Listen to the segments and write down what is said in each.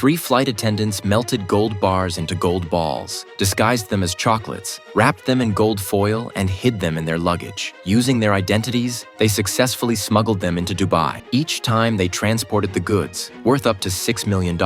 3 flight attendants melted gold bars into gold balls, disguised them as chocolates, wrapped them in gold foil, and hid them in their luggage. Using their identities, they successfully smuggled them into Dubai. Each time they transported the goods, worth up to $6 million,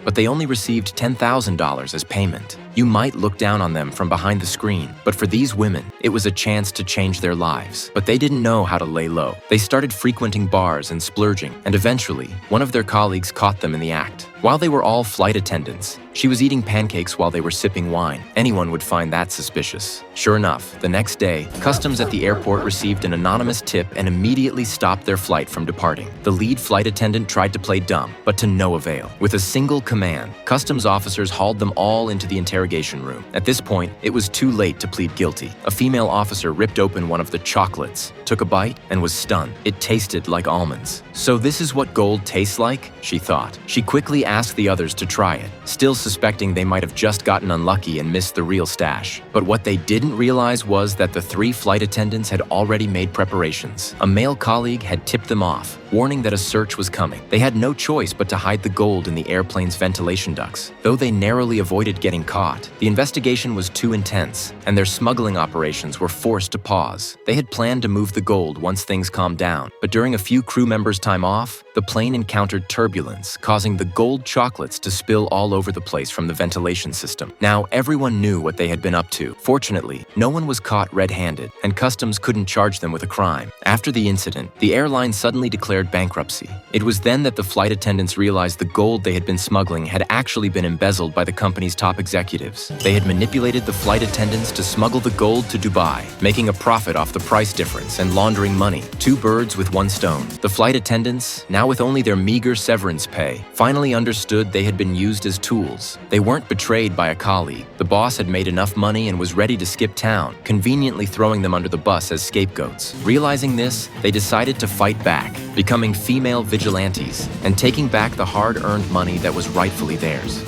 but they only received $10,000 as payment. You might look down on them from behind the screen, but for these women, it was a chance to change their lives. But they didn't know how to lay low. They started frequenting bars and splurging, and eventually, one of their colleagues caught them in the act. While they were all flight attendants, she was eating pancakes while they were sipping wine. Anyone would find that suspicious. Sure enough, the next day, customs at the airport received an anonymous tip and immediately stopped their flight from departing. The lead flight attendant tried to play dumb, but to no avail. With a single command, customs officers hauled them all into the interrogation room. At this point, it was too late to plead guilty. A female officer ripped open one of the chocolates, took a bite, and was stunned. It tasted like almonds. So this is what gold tastes like? She thought. She quickly asked the others to try it, still suspecting they might have just gotten unlucky and missed the real stash. But what they didn't realize was that the 3 flight attendants had already made preparations. A male colleague had tipped them off, warning that a search was coming. They had no choice but to hide the gold in the airplane's ventilation ducts. Though they narrowly avoided getting caught, the investigation was too intense, and their smuggling operations were forced to pause. They had planned to move the gold once things calmed down, but during a few crew members' time off, the plane encountered turbulence, causing the gold chocolates to spill all over the place from the ventilation system. Now, everyone knew what they had been up to. Fortunately, no one was caught red-handed, and customs couldn't charge them with a crime. After the incident, the airline suddenly declared bankruptcy. It was then that the flight attendants realized the gold they had been smuggling had actually been embezzled by the company's top executives. They had manipulated the flight attendants to smuggle the gold to Dubai, making a profit off the price difference and laundering money. 2 birds with 1 stone. The flight attendants, now with only their meager severance pay, finally understood they had been used as tools. They weren't betrayed by a colleague. The boss had made enough money and was ready to skip town, conveniently throwing them under the bus as scapegoats. Realizing this, they decided to fight back, becoming female vigilantes and taking back the hard-earned money that was rightfully theirs.